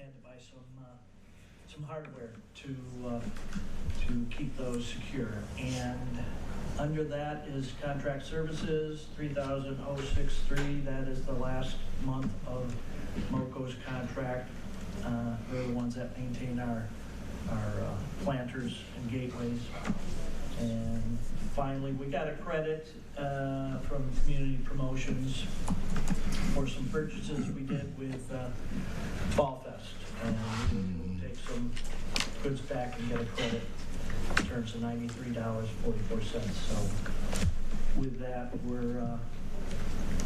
had to buy some hardware to keep those secure. And under that is contract services, $3,063. That is the last month of MoCo's contract. They're the ones that maintain our planters and gateways. And finally, we got a credit from Community Promotions for some purchases we did with Fall Fest. And we'll take some goods back and get a credit in terms of $93.44. So with that, we're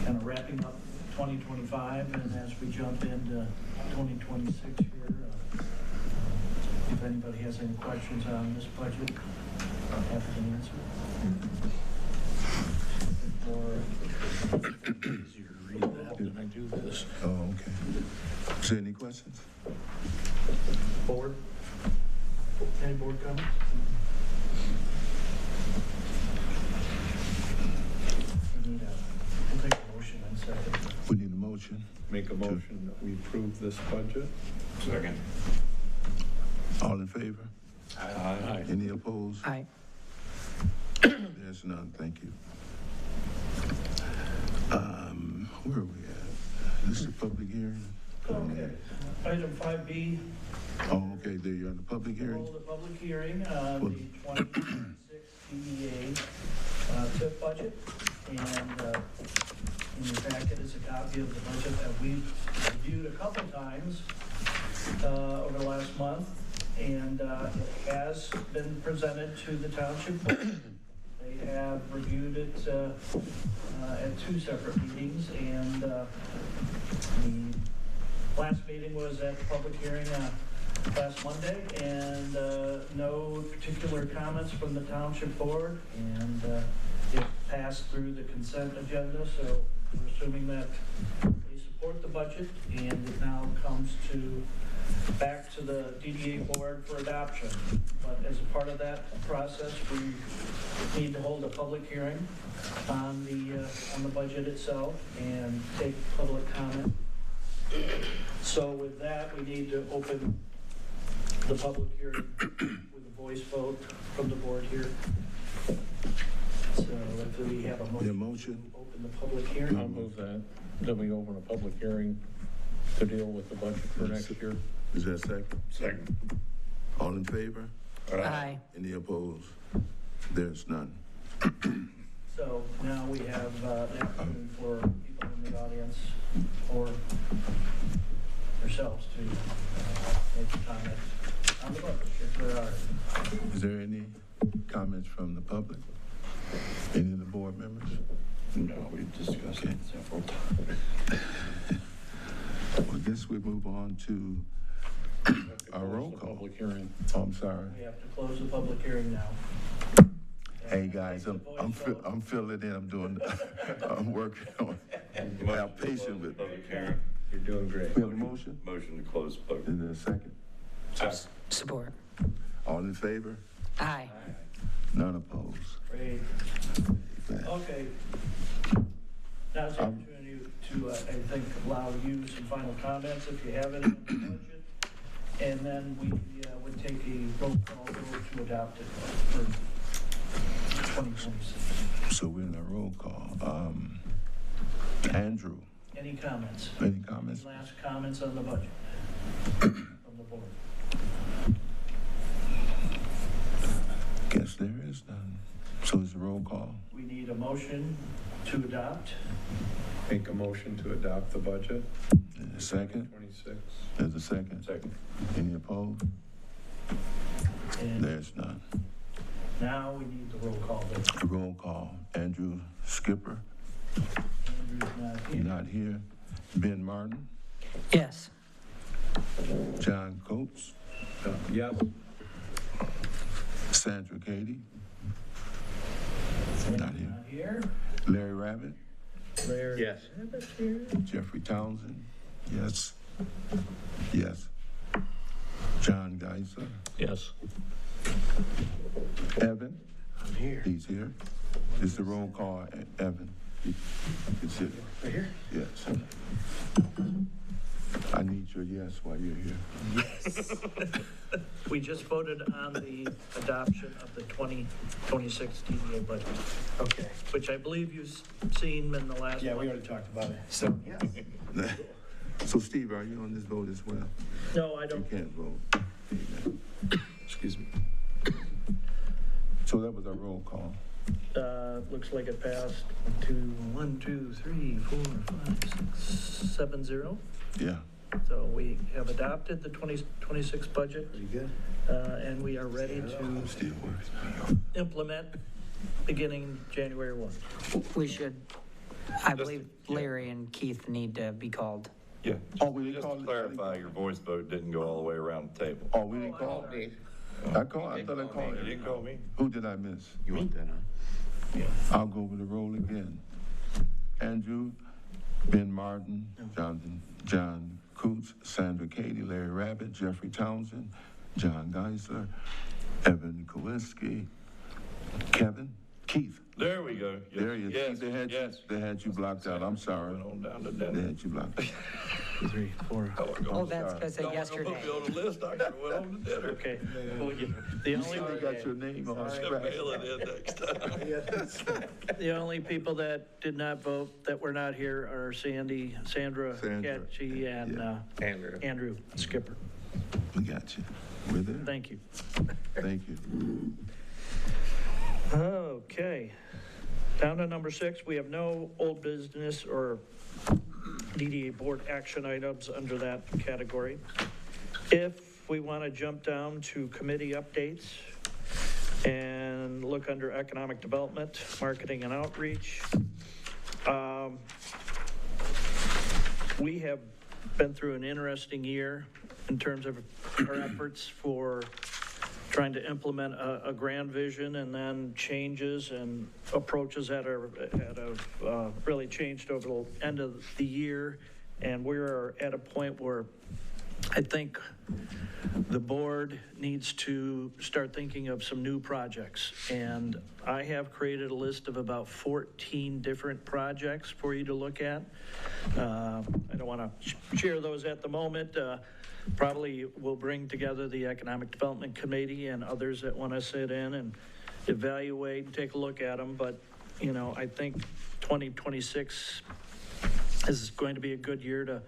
kind of wrapping up 2025, and as we jump into 2026 here, if anybody has any questions on this budget, I'm happy to answer. Easier to read that than I do this. Oh, okay. Is there any questions? Board? Any board comments? We need we'll take a motion in a second. We need a motion. Make a motion that we approve this budget. Second. All in favor? Aye. Any opposed? Aye. There's none, thank you. Where are we at? This is a public hearing? Okay. Item 5B. Oh, okay, there you're on the public hearing? Hold a public hearing on the 2026 DDA TIF budget. And in your packet is a copy of the budget that we've reviewed a couple times over the last month. And it has been presented to the Township Board. They have reviewed it at two separate meetings, and the last meeting was at the public hearing last Monday, and no particular comments from the Township Board, and it passed through the consent agenda, so we're assuming that they support the budget, and it now comes back to the DDA board for adoption. But as a part of that process, we need to hold a public hearing on the budget itself and take public comment. So with that, we need to open the public hearing with a voice vote from the board here. So if we have a motion to open the public hearing. I'll move that. Then we open a public hearing to deal with the budget for next year. Is that second? Second. All in favor? Aye. Any opposed? There's none. So now we have the opportunity for people in the audience or yourselves to make a comment on the budget, if there are. Is there any comments from the public? Any of the board members? No, we've discussed it several times. Well, I guess we move on to our roll Close the call. Public hearing. Oh, I'm sorry. We have to close the public hearing now. Hey, guys, I'm filling in. I'm working on how patient with. Public hearing. You're doing great. We have a motion? Motion to close public. Is there a second? Support. All in favor? Aye. None opposed. Great. Okay. Now it's the opportunity to, I think, allow you some final comments if you have any on the budget. And then we would take a roll call vote to adopt it for 2026. So we're in a roll call. Andrew, Any comments? any comments? Any last comments on the budget from the board? Guess there is none. So it's a roll call. We need a motion to adopt. Make a motion to adopt the budget. There's a second. 26. There's a second. Second. Any opposed? And There's none. now we need the roll call vote. A roll call. Andrew Skipper, Andrew's not you're here. not here. Ben Martin, Yes. John Coates, Yes. Sandra Cady, not here. Not here. Larry Rabbit, Larry. Yes. Rabbit here. Jeffrey Townsend, yes. Yes. John Geiser, Yes. Evan, I'm here. he's here. It's the roll call, Evan. You can sit. Right here? Yes. I need your extra yes while you're here. Yes. We just voted on the adoption of the 2026 DDA budget, Okay. which I believe you've seen in the last Yeah, we one. already talked about it. So, yes. So Steve, are you on this vote as well? No, I You don't. can't vote. Amen. Excuse me. So that was a roll call. Looks like it passed to 1, 2, 3, 4, 5, 6, 7-0. Yeah. So we have adopted the 2026 budget, Pretty good. and we are ready to Steve works. implement beginning January 1. We should, I believe Larry and Keith need to be called. Yeah. Oh, we didn't Just call to it- clarify, your voice vote didn't go all the way around the table. Oh, we didn't call? I thought I called. You didn't call me? Who did I miss? You want that, huh? I'll go with the roll again. Andrew, Ben Martin, John Coots, Sandra Cady, Larry Rabbit, Jeffrey Townsend, John Geisler, Evan Kowinski, Keith. There we go. Yes, There he is. Yes, Keith, they had you blocked out. I'm sorry. Went on down to They Denver. had you blocked out. 3, 4. Oh, that's because of Don't yesterday. put me on the list, I could have went on to dinner. Okay. The You see, they got your name on Should scratch. mail it in next time. The only people that did not vote that were not here are Sandra Catchy, and Andrew Skipper. We got you. We're there. Thank you. Thank you. Okay. Down to number 6, we have no old business or DDA board action items under that category. If we want to jump down to committee updates and look under economic development, marketing and outreach, we have been through an interesting year in terms of our efforts for trying to implement a grand vision, and then changes and approaches that have really changed over the end of the year. And we're at a point where I think the board needs to start thinking of some new projects. And I have created a list of about 14 different projects for you to look at. I don't want to share those at the moment. Probably we'll bring together the Economic Development Committee and others that want to sit in and evaluate and take a look at them. But, you know, I think 2026 is going to be a good year to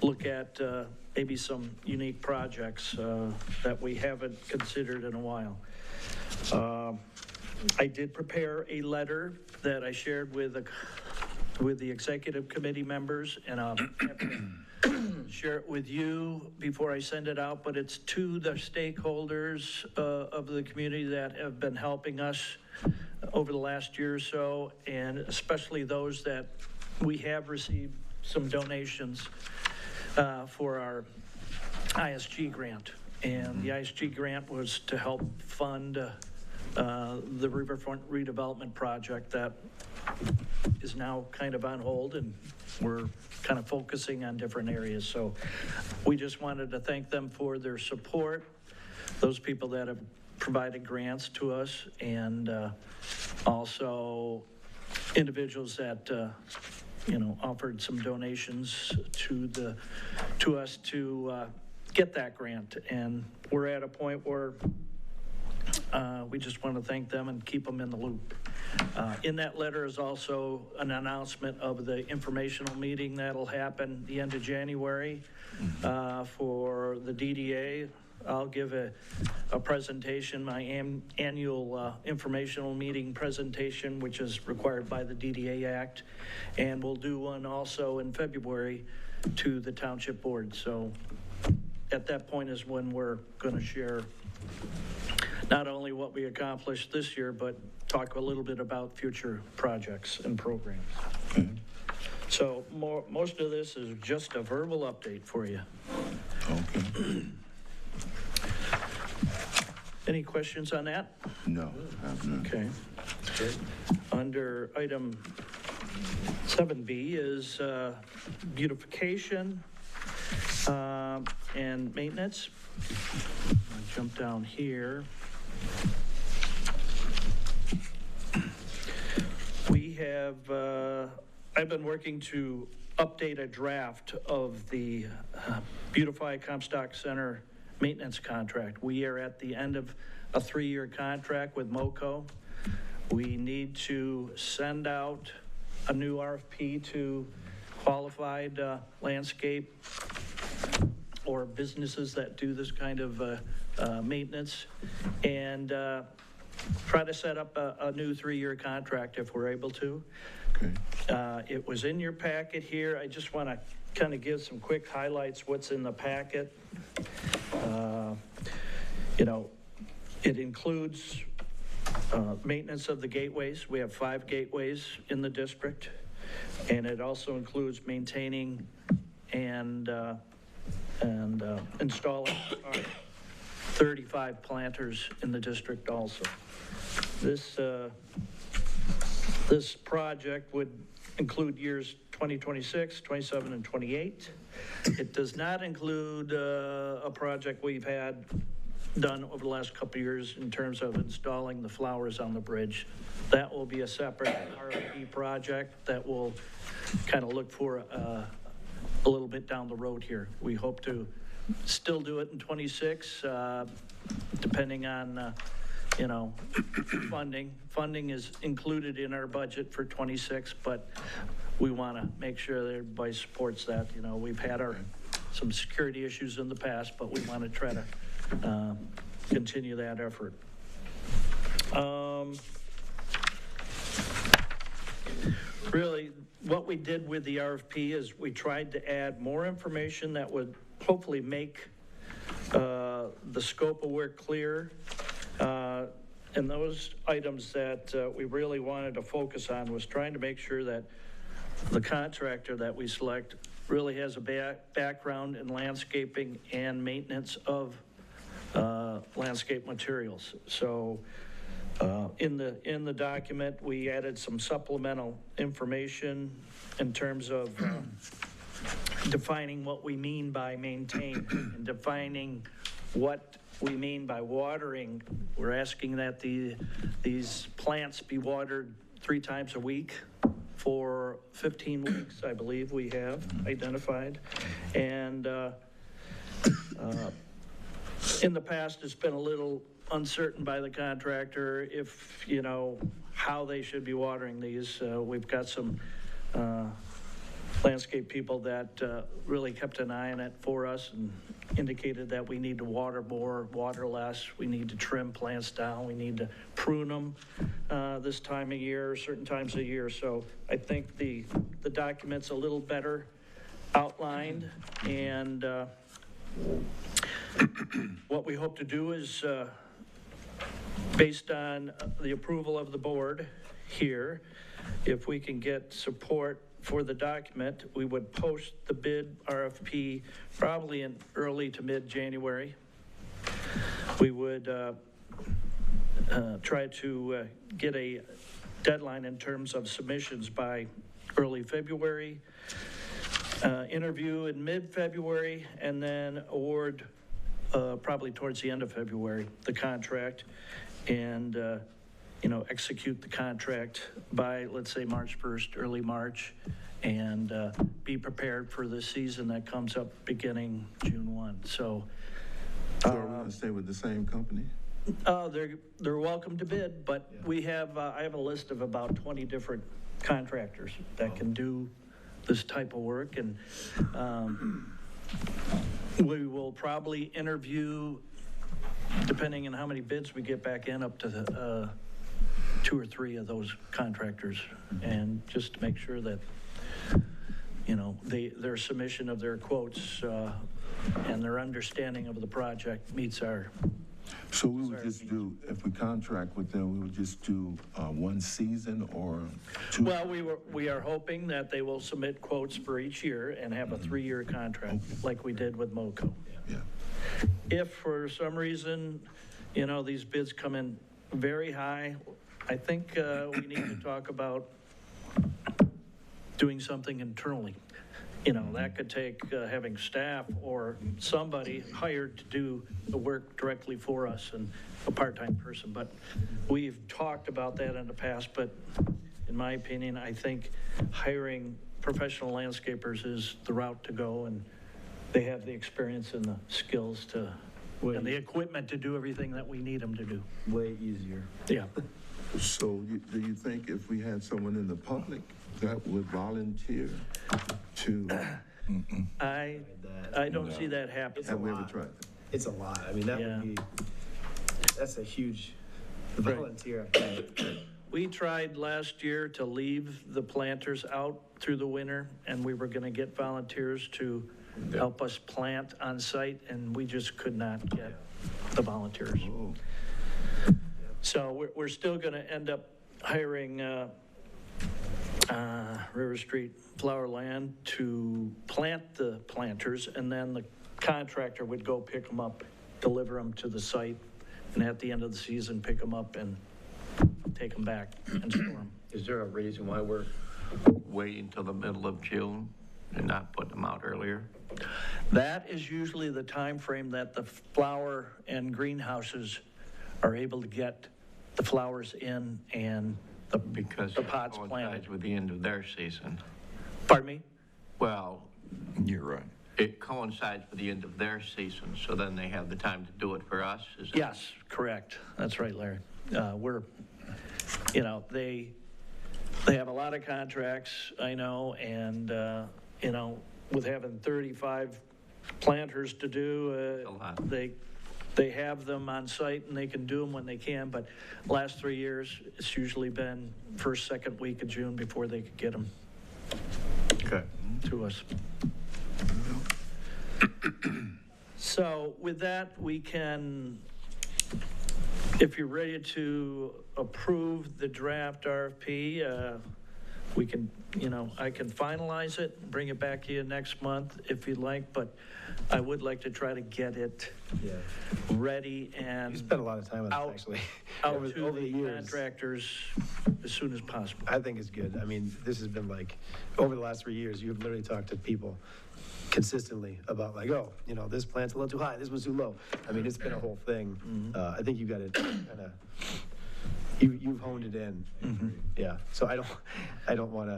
look at maybe some unique projects that we haven't considered in a while. I did prepare a letter that I shared with the executive committee members, and I'll share it with you before I send it out, but it's to the stakeholders of the community that have been helping us over the last year or so, and especially those that we have received some donations for our ISG grant. And the ISG grant was to help fund the riverfront redevelopment project that is now kind of on hold, and we're kind of focusing on different areas. So we just wanted to thank them for their support, those people that have provided grants to us, and also individuals that offered some donations to us to get that grant. And we're at a point where we just want to thank them and keep them in the loop. In that letter is also an announcement of the informational meeting that'll happen the end of January for the DDA. I'll give a presentation, my annual informational meeting presentation, which is required by the DDA Act. And we'll do one also in February to the Township Board. So at that point is when we're going to share not only what we accomplished this year, but talk a little bit about future projects and programs. So most of this is just a verbal update for you. Okay. Any questions on that? No, I have none. Okay. Under item 7B is beautification and maintenance. I'll jump down here. We have, I've been working to update a draft of the Beautify Comstock Center maintenance contract. We are at the end of a 3-year contract with MoCo. We need to send out a new RFP to qualified landscape or businesses that do this kind of maintenance, and try to set up a new 3-year contract if we're able to. Okay. It was in your packet here. I just want to kind of give some quick highlights what's in the packet. It includes maintenance of the gateways. We have 5 gateways in the district, and it also includes maintaining and installing our 35 planters in the district also. This project would include years 2026, 27, and 28. It does not include a project we've had done over the last couple of years in terms of installing the flowers on the bridge. That will be a separate RFP project that will kind of look for a little bit down the road here. We hope to still do it in 26, depending on, funding. Funding is included in our budget for 26, but we want to make sure that everybody supports that. We've had some security issues in the past, but we want to try to continue that effort. Really, what we did with the RFP is we tried to add more information that would hopefully make the scope of work clear. And those items that we really wanted to focus on was trying to make sure that the contractor that we select really has a background in landscaping and maintenance of landscape materials. So in the document, we added some supplemental information in terms of defining what we mean by maintain and defining what we mean by watering. We're asking that these plants be watered 3 times a week for 15 weeks, I believe we have identified. And in the past, it's been a little uncertain by the contractor if, how they should be watering these. We've got some landscape people that really kept an eye on it for us and indicated that we need to water more, water less. We need to trim plants down. We need to prune them this time of year, certain times of year. So I think the document's a little better outlined, and what we hope to do is, based on the approval of the board here, if we can get support for the document, we would post the bid RFP probably in early to mid-January. We would try to get a deadline in terms of submissions by early February, interview in mid-February, and then award probably towards the end of February, the contract, and execute the contract by, let's say, March 1st, early March, and be prepared for the season that comes up beginning June 1. So So are we going to stay with the same company? they're welcome to bid, but we have, I have a list of about 20 different contractors that can do this type of work, and we will probably interview, depending on how many bids we get back in, up to the 2 or 3 of those contractors, and just to make sure that, their submission of their quotes and their understanding of the project meets our. So we would just do, if we contract with them, we would just do 1 season or 2? Well, we are hoping that they will submit quotes for each year and have a 3-year contract like we did with MoCo. Yeah. If for some reason, these bids come in very high, I think we need to talk about doing something internally. That could take having staff or somebody hired to do the work directly for us, and a part-time person. But we've talked about that in the past, but in my opinion, I think hiring professional landscapers is the route to go, and they have the experience and the skills to, and the equipment to do everything that we need them to do. Way easier. Yeah. So do you think if we had someone in the public that would volunteer to, I don't see that happening. have we ever tried that? It's a lot. I mean, that Yeah. would be, that's a huge Right. volunteer. We tried last year to leave the planters out through the winter, and we were gonna get volunteers to help us plant on site, and we just could not get the volunteers. Oh, So we're still gonna end up hiring, River Street Flower Land to plant the planters, and then the contractor would go pick them up, deliver them to the site, and at the end of the season, pick them up and take them back and store them. Is there a reason why we're waiting till the middle of June and not putting them out earlier? That is usually the time frame that the flower and greenhouses are able to get the flowers in and Because the it pots coincides planted. with the end of their season. Pardon me? Well, You're right. it coincides with the end of their season, so then they have the time to do it for us? Is that- Yes, correct. That's right, Larry. We're, they have a lot of contracts, I know, and, with having 35 planters to do, A lot. they have them on site and they can do them when they can, but last 3 years, it's usually been first, second week of June before they could get them Okay. to us. So with that, we can, if you're ready to approve the draft RFP, we can, I can finalize it, bring it back to you next month if you'd like, but I would like to try to get it Yeah. ready You and spent a lot of time on Out- this, actually. out over to the the years. contractors as soon as possible. I think it's good. I mean, this has been like, over the last 3 years, you've literally talked to people consistently about like, oh, this plant's a little too high, this one's too low. I mean, it's been a whole thing. I think you got it kind of, you've honed it in. Yeah, so I don't want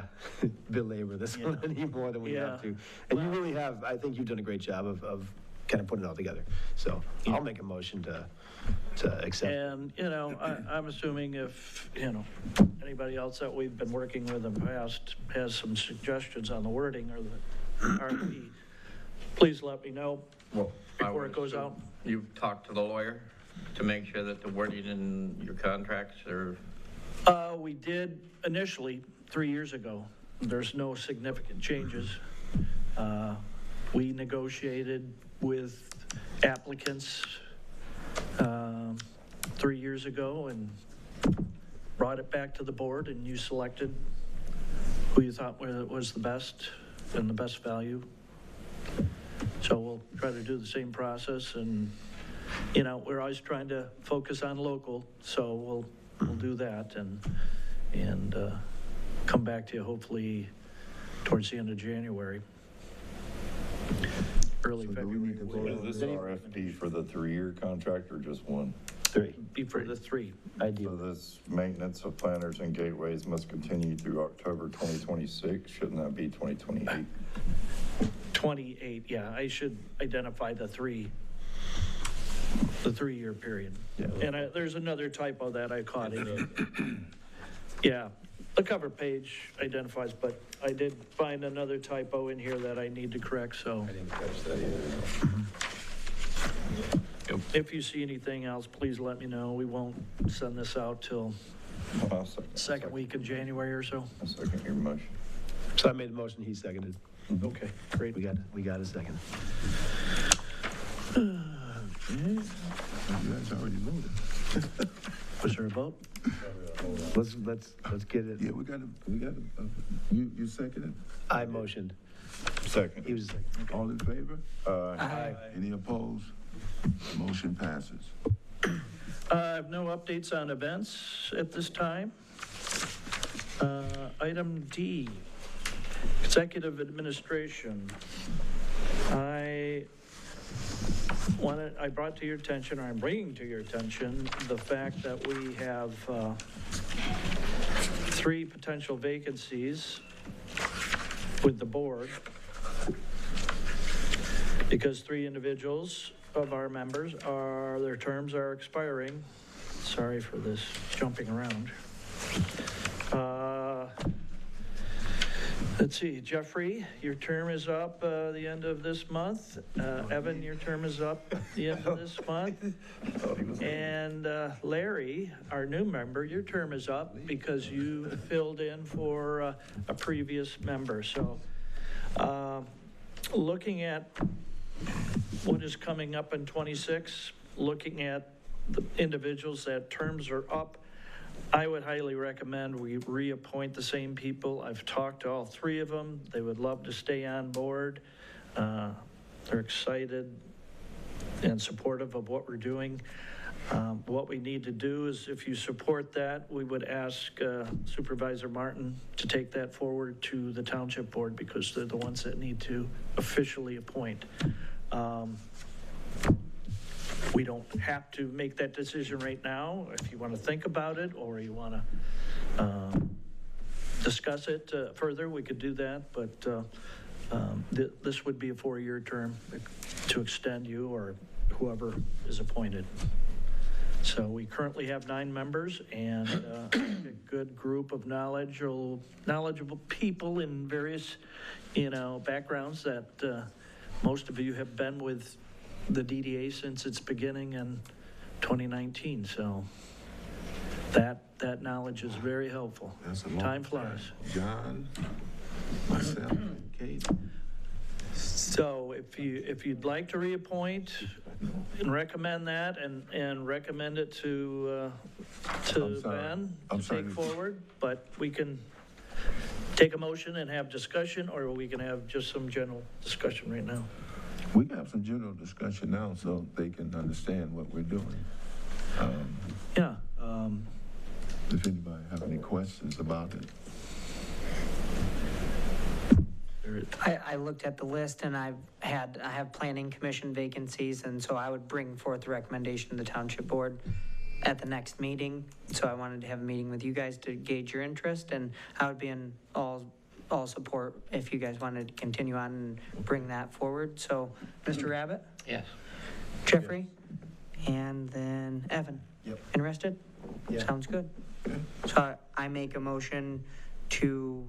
to belabor this one any more than we have Yeah. to. And you really have, I think you've done a great job of kind of putting it all together. So I'll make a motion to accept. And, I'm assuming if, anybody else that we've been working with in the past has some suggestions on the wording or the RFP, please let me know Well, I before would it goes assume out. You've talked to the lawyer to make sure that the wording in your contracts are, We did initially 3 years ago. There's no significant changes. We negotiated with applicants 3 years ago and brought it back to the board, and you selected who you thought was the best and the best value. So we'll try to do the same process, and, we're always trying to focus on local, so we'll do that and come back to you hopefully towards the end of January. Early So do we February. need to vote on Is this RFP for the 3-year contract or just one? 3. Be for the 3. So this maintenance of planters and gateways must continue through October 2026. Shouldn't that be 2028? 28, yeah, I should identify the 3-year period. And there's another typo that I caught in it. Yeah, the cover page identifies, but I did find another typo in here that I need to correct, so I didn't catch that either. if you see anything else, please let me know. We won't send this out till I'll second. second week in January or so. I'll second your motion. So I made the motion, he seconded. Okay, great. We got a second. you guys already voted. Was there a vote? Let's get it. Yeah, we got you seconded? I motioned. He Second. was second. All in favor? Aye. Any opposed? Motion passes. I have no updates on events at this time. Item D, Executive Administration. I brought to your attention, or I'm bringing to your attention, the fact that we have 3 potential vacancies with the board, because 3 individuals of our members their terms are expiring. Sorry for this jumping around. Let's see, Jeffrey, your term is up the end of this month. Evan, your term is up the end of this month. And Larry, our new member, your term is up because you filled in for a previous member. So looking at what is coming up in 26, looking at the individuals that terms are up, I would highly recommend we reappoint the same people. I've talked to all 3 of them. They would love to stay on board. They're excited and supportive of what we're doing. What we need to do is, if you support that, we would ask Supervisor Martin to take that forward to the Township Board, because they're the ones that need to officially appoint. We don't have to make that decision right now. If you want to think about it, or you want to discuss it further, we could do that. But this would be a 4-year term to extend you or whoever is appointed. So we currently have 9 members and a good group of knowledgeable people in various, backgrounds that most of you have been with the DDA since its beginning in 2019. So that knowledge is very helpful. That's a long Time flies. John, myself, and Kate. So if you'd like to reappoint and recommend that and recommend it to I'm sorry. Ben I'm to sorry. take forward, but we can take a motion and have discussion, or we can have just some general discussion right now. We can have some general discussion now so they can understand what we're doing. Yeah. If anybody have any questions about it. I looked at the list and I have planning commission vacancies, and so I would bring forth the recommendation to the Township Board at the next meeting. So I wanted to have a meeting with you guys to gauge your interest, and I would be in all support if you guys wanted to continue on and bring that forward. So, Mr. Rabbit? Yes. Jeffrey? And then Evan? Yep. Interested? Yeah. Sounds good. So I make a motion to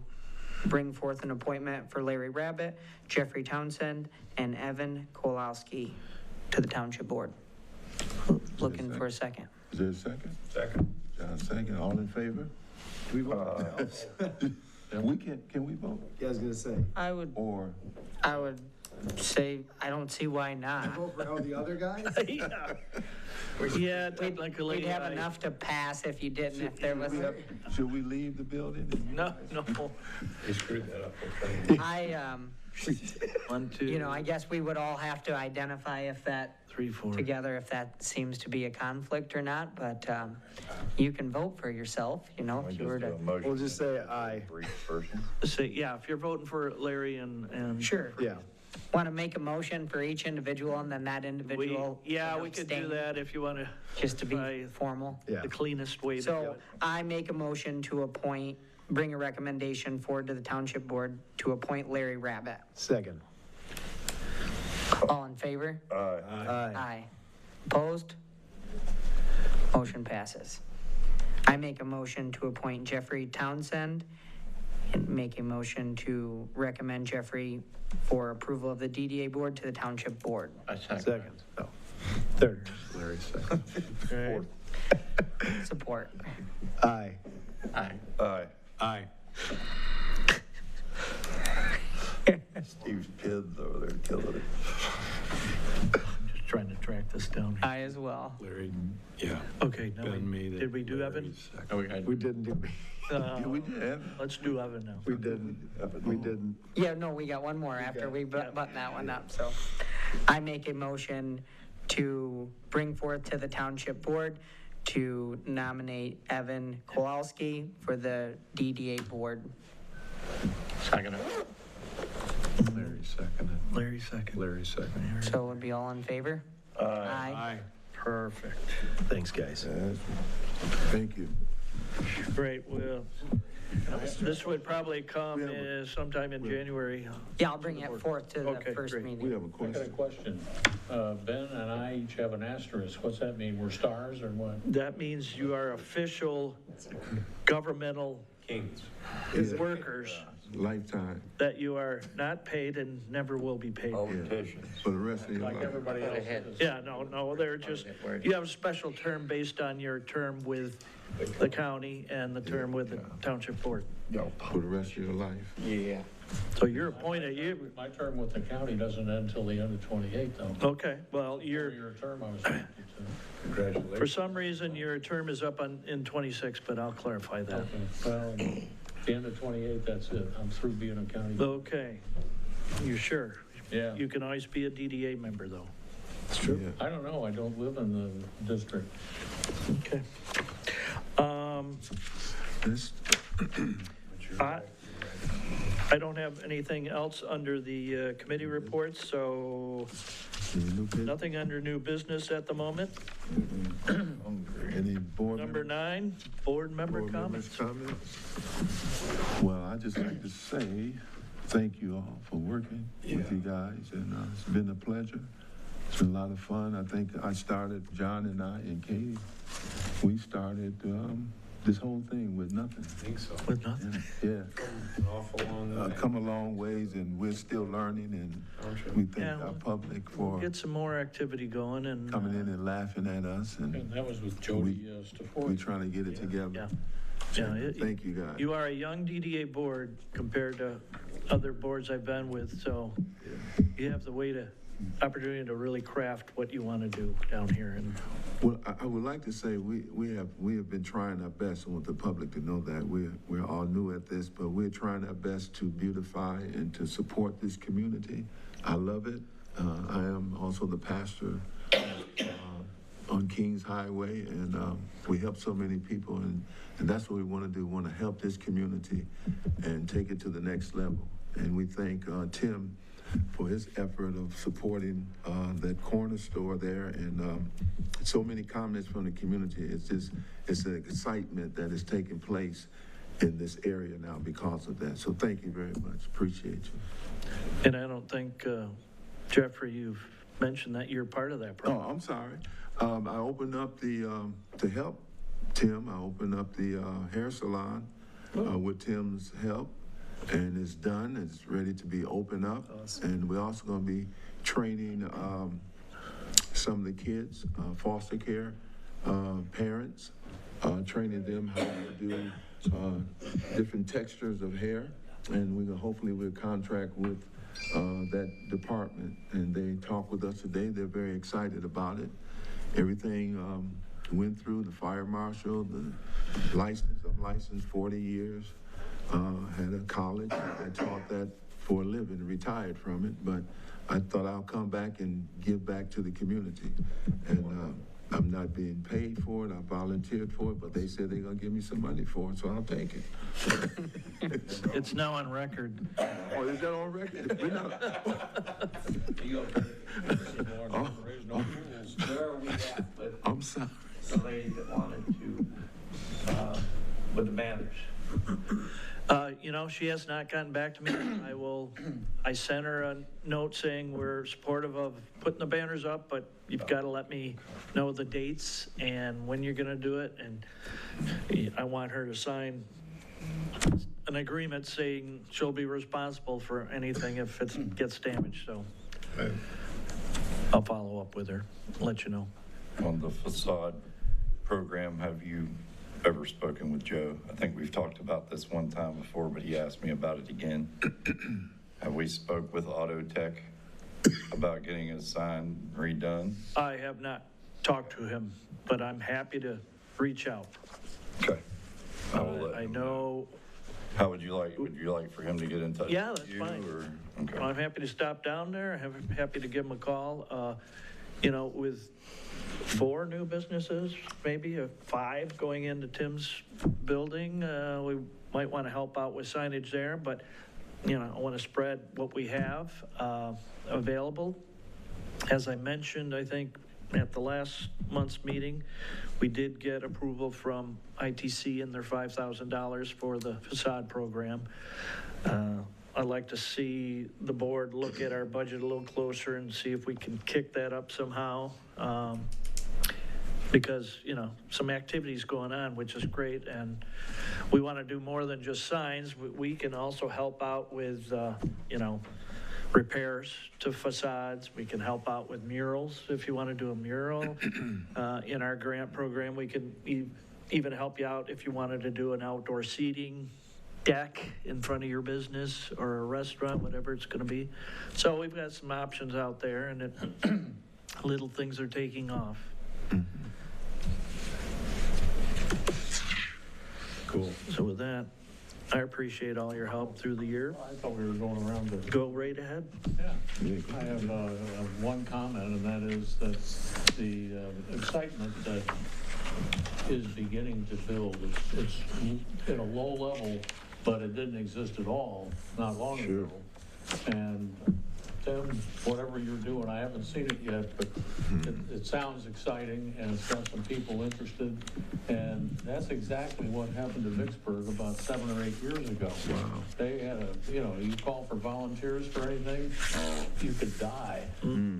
bring forth an appointment for Larry Rabbit, Jeffrey Townsend, and Evan Kowalski to the Township Board. Looking for a second. Is there a second? Second. John, second. All in favor? We vote. Can we vote? Yeah, I was gonna say. I would Or, say, I don't see why not. Vote for all the other guys? Yeah, technically. We'd have enough to pass if you didn't, if there was. should we leave the building? No. They screwed that up. I, 1, 2, I guess we would all have to identify if that 3, 4. together, if that seems to be a conflict or not, but you can vote for yourself, if you were to. We'll just say aye. For each person. Say, yeah, if you're voting for Larry and. Sure. Yeah. Want to make a motion for each individual, and then that individual. We could do abstain, that if you want to. Just to be try formal. Yeah. The cleanest way to do So it. I make a motion to bring a recommendation forward to the Township Board to appoint Larry Rabbit. Second. All in favor? Aye. Aye. Opposed? Motion passes. I make a motion to appoint Jeffrey Townsend and make a motion to recommend Jeffrey for approval of the DDA Board to the Township Board. I second. Second. No. Third. Larry, second. Okay. Support. Aye. Aye. Aye. Aye. Steve's kids over there killing it. Just trying to track this down. Aye as well. Larry, yeah. Okay, now Ben made it. did we do Evan? Oh, we had. We didn't, did we? we did have, Let's do Evan now. We didn't. We didn't. Yeah, no, we got one more after we button that one up, so. I make a motion to bring forth to the Township Board to nominate Evan Kowalski for the DDA Board. Second. Larry, second. Larry second. Larry, second. So it would be all in favor? Aye. Aye. Perfect. Thanks, guys. thank you. Great, well, this would probably come sometime in January. Yeah, I'll bring it forth to Okay, the first great. We meeting. have a I got a question. question. Ben and I each have an asterisk. What's that mean? We're stars or what? That means you are official governmental workers, Lifetime, that you are not paid and never will be paid. Politicians. for the rest of your Like life. everybody else is. Yeah, no, they're just, you have a special term based on your term with the county and the term with the township board. For the rest of your life. Yeah. So you're appointed, My term with the county doesn't end until the end of 28, though. okay, well, Your term I was thinking to. for some reason, your term is up in 26, but I'll clarify that. Okay, well, at the end of 28, that's it. I'm through being a county. Okay, you sure? Yeah. You can always be a DDA member, though. It's true. I don't know. I don't live in the district. Okay. This, I don't have anything else under the committee reports, so nothing under new business at the moment. Any board Number members? 9, board member Board members' comments. comments? Well, I just like to say, thank you all for working with you guys, and it's been a pleasure. It's been a lot of fun. I think I started, John and I and Katie, we started this whole thing with nothing. I think so. With nothing. Yeah, An awful long way. come a long ways, and we're still learning, and we thank Yeah, our public for Get some more activity going and. coming in and laughing at us, And and that was with Jody we're Stafori. trying to get it together. Yeah. Yeah, Thank you, guys. You are a young DDA board compared to other boards I've been with, so you have the opportunity to really craft what you want to do down here. And Well, I would like to say we have been trying our best. I want the public to know that we're all new at this, but we're trying our best to beautify and to support this community. I love it. I am also the pastor on Kings Highway, and we help so many people, and that's what we want to do. We want to help this community and take it to the next level. And we thank Tim for his effort of supporting that corner store there, and so many comments from the community. It's an excitement that is taking place in this area now because of that. So thank you very much. Appreciate you. And I don't think, Jeffrey, you've mentioned that you're part of that Oh, program. I'm sorry. I opened up to help Tim, I opened up the hair salon with Tim's help. And it's done, it's ready to be opened up. Awesome. And we're also gonna be training some of the kids, foster care parents, training them how to do different textures of hair. And hopefully we'll contract with that department. And they talked with us today, they're very excited about it. Everything went through the fire marshal, the license, I'm licensed 40 years. Had a college, I taught that for a living, retired from it, but I thought I'll come back and give back to the community. And I'm not being paid for it, I volunteered for it, but they said they're gonna give me some money for it, so I'll take it. It's now on record. Oh, is that on record? We're not- There's no rules. Where are we at with I'm sorry. the lady that wanted to, with the banners? She has not gotten back to me. I sent her a note saying we're supportive of putting the banners up, but you've got to let me know the dates and when you're going to do it. And I want her to sign an agreement saying she'll be responsible for anything if it gets damaged, so I'll follow up with her, let you know. On the facade program, have you ever spoken with Joe? I think we've talked about this one time before, but he asked me about it again. Have we spoke with Auto Tech about getting a sign redone? I have not talked to him, but I'm happy to reach out. Okay. I will let I him know, How would you like for him to get in touch with you? Yeah, that's fine. Okay. I'm happy to stop down there, happy to give him a call. With 4 new businesses, maybe 5 going into Tim's building, we might want to help out with signage there, but, I want to spread what we have available. As I mentioned, I think at the last month's meeting, we did get approval from ITC and their $5,000 for the facade program. I'd like to see the board look at our budget a little closer and see if we can kick that up somehow. Because, some activities going on, which is great, and we want to do more than just signs. We can also help out with, repairs to facades. We can help out with murals if you want to do a mural. In our grant program, we can even help you out if you wanted to do an outdoor seating deck in front of your business or a restaurant, whatever it's going to be. So we've got some options out there, and little things are taking off. Cool. So with that, I appreciate all your help through the year. I thought we were going around to. Go right ahead. Yeah. I have one comment, and that is that the excitement that is beginning to build. It's at a low level, but it didn't exist at all not long ago. And Tim, whatever you're doing, I haven't seen it yet, but it sounds exciting, and it's got some people interested. And that's exactly what happened to Vicksburg about 7 or 8 years ago. Wow. They had you call for volunteers for anything, you could die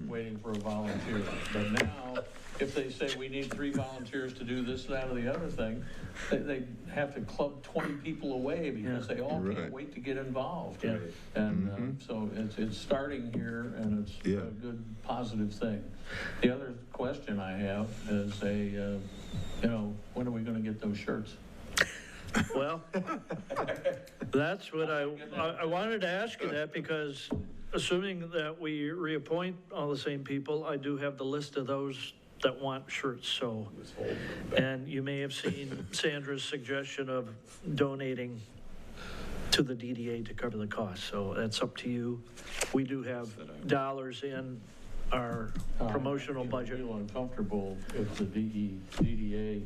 waiting for a volunteer. But now, if they say we need 3 volunteers to do this, that, or the other thing, they have to club 20 people away because they all can't wait to get involved. Yeah. And so it's starting here, and it's a good, positive thing. The other question I have is when are we going to get those shirts? Well, that's what I wanted to ask you that, because assuming that we reappoint all the same people, I do have the list of those that want shirts. So, and you may have seen Sandra's suggestion of donating to the DDA to cover the cost. So that's up to you. We do have dollars in our promotional budget. I feel uncomfortable if the DDA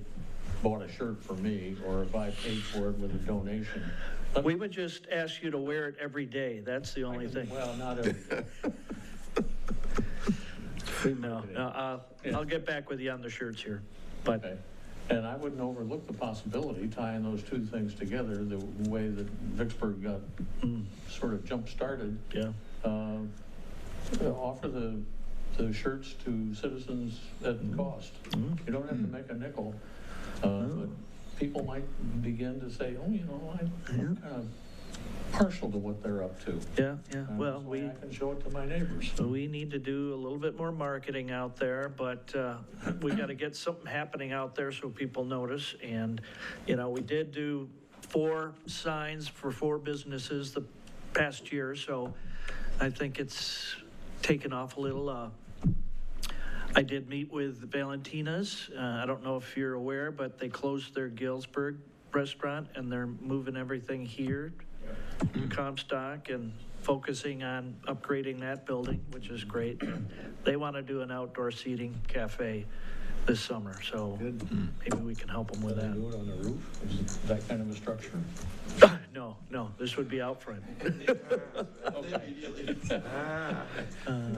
bought a shirt for me, or if I paid for it with a donation. We would just ask you to wear it every day. That's the only thing. Well, not every day. No, I'll get back with you on the shirts here, but. Okay. And I wouldn't overlook the possibility, tying those two things together, the way that Vicksburg got sort of jump-started. Yeah. Offer the shirts to citizens at cost. You don't have to make a nickel, but people might begin to say, I'm kind of partial to what they're up to. Yeah. Well, I can show it to my neighbors. we need to do a little bit more marketing out there, but we got to get something happening out there so people notice. And, we did do 4 signs for 4 businesses the past year, so I think it's taken off a little. I did meet with Valentinas. I don't know if you're aware, but they closed their Galesburg restaurant, and they're moving everything here to Comstock and focusing on upgrading that building, which is great. They want to do an outdoor seating cafe this summer, so maybe we can help them with Do that. it on the roof? Is it that kind of a structure? No, this would be out front.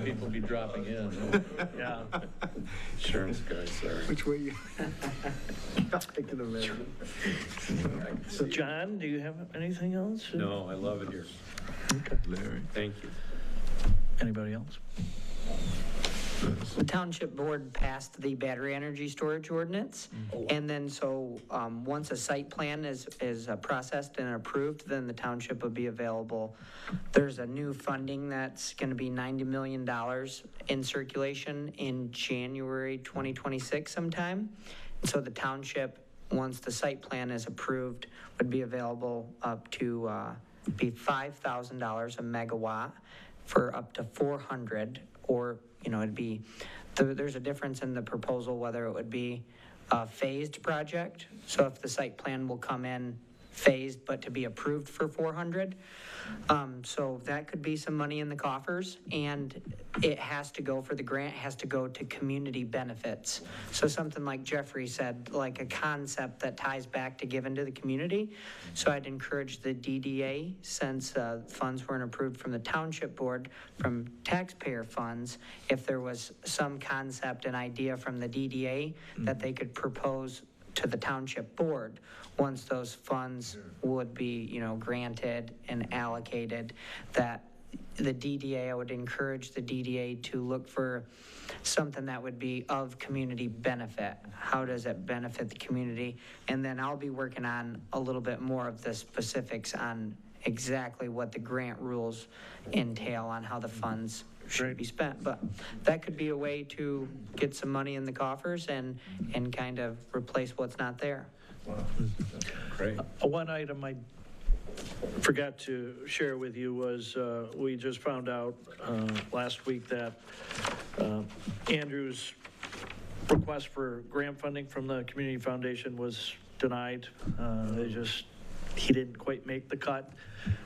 People be dropping in. Yeah. Insurance guy, sorry. Which way you? I can imagine. John, do you have anything else? No, I love it here. Okay. Larry. Thank you. Anybody else? The Township Board passed the battery energy storage ordinance. And then once a site plan is processed and approved, then the township will be available. There's a new funding that's going to be $90 million in circulation in January 2026 sometime. And so the township, once the site plan is approved, would be available up to be $5,000 a megawatt for up to 400, or it'd be, there's a difference in the proposal whether it would be a phased project. So if the site plan will come in phased, but to be approved for 400. So that could be some money in the coffers, and it has to go for the grant, has to go to community benefits. So something like Jeffrey said, like a concept that ties back to giving to the community. So I'd encourage the DDA, since funds weren't approved from the township board, from taxpayer funds, if there was some concept and idea from the DDA that they could propose to the township board, once those funds would be, granted and allocated, that the DDA, I would encourage the DDA to look for something that would be of community benefit. How does it benefit the community? And then I'll be working on a little bit more of the specifics on exactly what the grant rules entail on how the funds should be spent. But that could be a way to get some money in the coffers and kind of replace what's not there. Great. One item I forgot to share with you was, we just found out last week that Andrew's request for grant funding from the Community Foundation was denied. He didn't quite make the cut.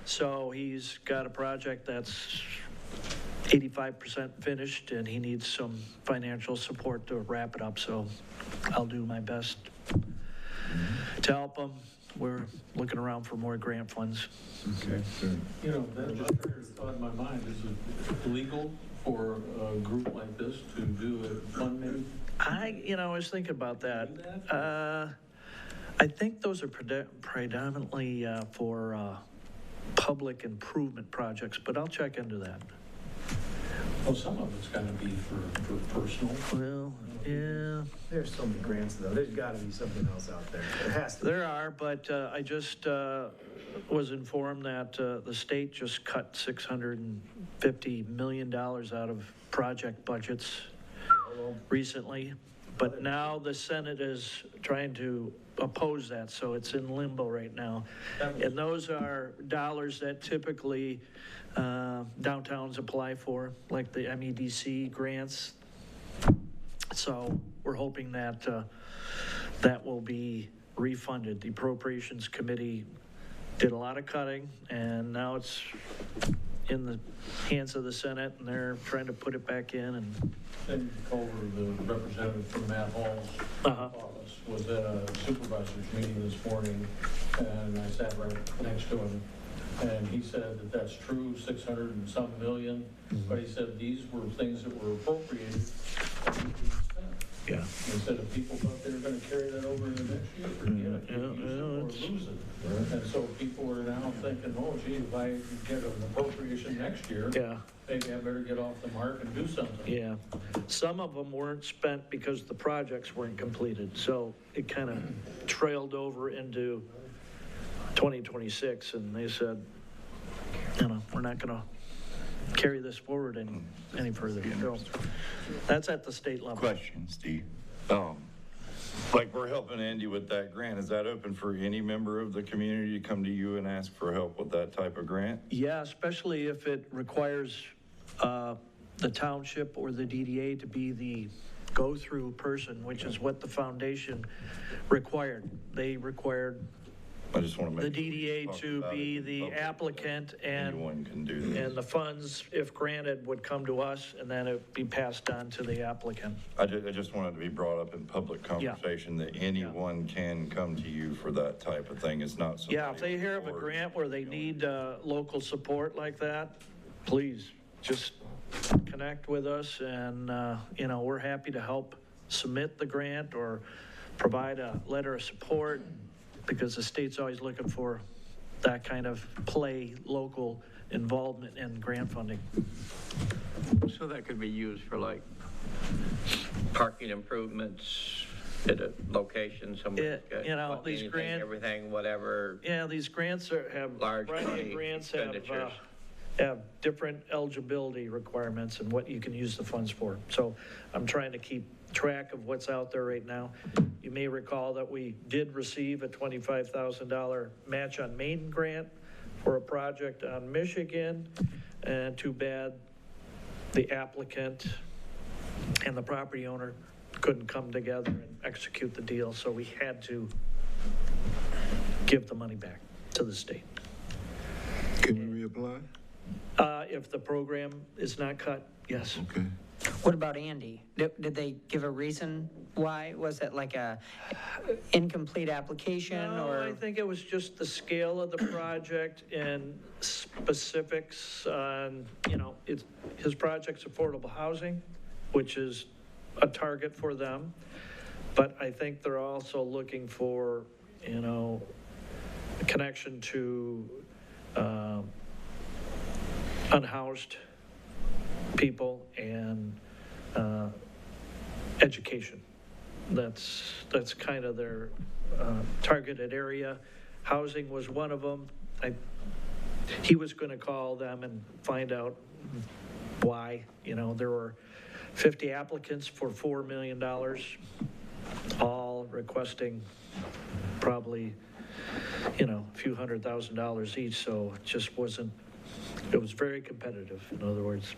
So he's got a project that's 85% finished, and he needs some financial support to wrap it up. So I'll do my best to help him. We're looking around for more grant funds. Okay, good. That just triggered a thought in my mind. Is it legal for a group like this to do a funding? I was thinking about that. I think those are predominantly for public improvement projects, but I'll check into that. Well, some of it's gonna be for personal. Well, yeah, There's so many grants though, there's gotta be something else out there. There has to be. there are, but I just was informed that the state just cut $650 million out of project budgets recently. But now the Senate is trying to oppose that, so it's in limbo right now. And those are dollars that typically downtowns apply for, like the MEDC grants. So we're hoping that that will be refunded. The Appropriations Committee did a lot of cutting, and now it's in the hands of the Senate, and they're trying to put it back in. And Then over the representative from Matt Hall's office was at a supervisor's meeting this morning, and I sat right next to him. And he said that that's true, 600 and some million, but he said these were things that were appropriated. And we didn't spend. yeah. He said if people thought they were gonna carry that over into next year, forget it, you use it or lose it. And so people are now thinking, oh gee, if I get an appropriation next year, Yeah. maybe I better get off the mark and do something. Yeah, some of them weren't spent because the projects weren't completed, so it kind of trailed over into 2026, and they said, we're not gonna carry this forward any further. So that's at the state level. Question, Steve. Like we're helping Andy with that grant. Is that open for any member of the community to come to you and ask for help with that type of grant? Yeah, especially if it requires the township or the DDA to be the go-through person, which is what the foundation required. They required I just want to the make. DDA talk to about be it in the public. applicant, and Anyone can do this. and the funds, if granted, would come to us, and then it'd be passed on to the applicant. I just wanted to be brought up in public conversation that anyone can come to you for that type of thing. It's not somebody. Yeah, if they hear of a or- grant where they need local support like that, please just connect with us, and, we're happy to help submit the grant or provide a letter of support, because the state's always looking for that kind of local involvement in grant funding. So that could be used for like parking improvements at a location somewhere. These grants. Everything, whatever, Yeah, these grants have, large variety of money grants expenditures. have different eligibility requirements and what you can use the funds for. So I'm trying to keep track of what's out there right now. You may recall that we did receive a $25,000 match on Main grant for a project on Michigan, and too bad the applicant and the property owner couldn't come together and execute the deal, so we had to give the money back to the state. Can we reapply? If the program is not cut, yes. Okay. What about Andy? Did they give a reason why? Was it like a incomplete application No, or? I think it was just the scale of the project and specifics on, his project's affordable housing, which is a target for them. But I think they're also looking for, a connection to unhoused people and education. That's kind of their targeted area. Housing was one of them. He was going to call them and find out why. There were 50 applicants for $4 million, all requesting probably, a few $100,000 each, so it just wasn't, it was very competitive, in other words.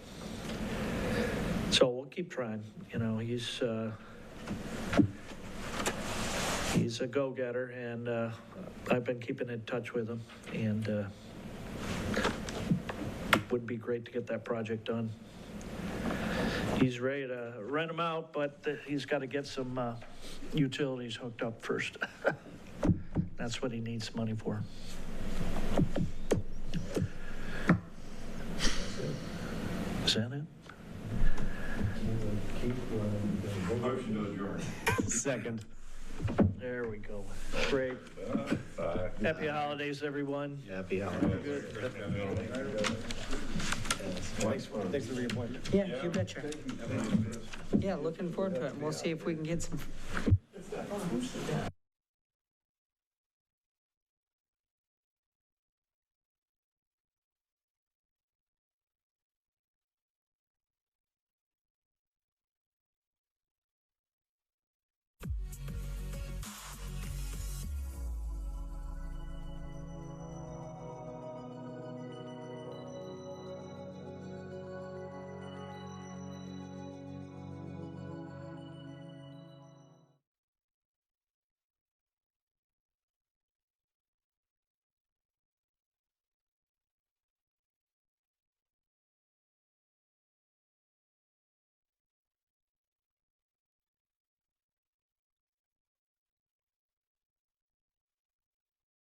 So we'll keep trying, he's a go-getter, and I've been keeping in touch with him, and would be great to get that project done. He's ready to rent them out, but he's got to get some utilities hooked up first. That's what he needs money for. Is that it? Motion to adjourn. Second. There we go. Great. Happy holidays, everyone. Happy holidays. Thanks for the reappointment. Yeah, you betcha. Yeah, looking forward to it. We'll see if we can get some.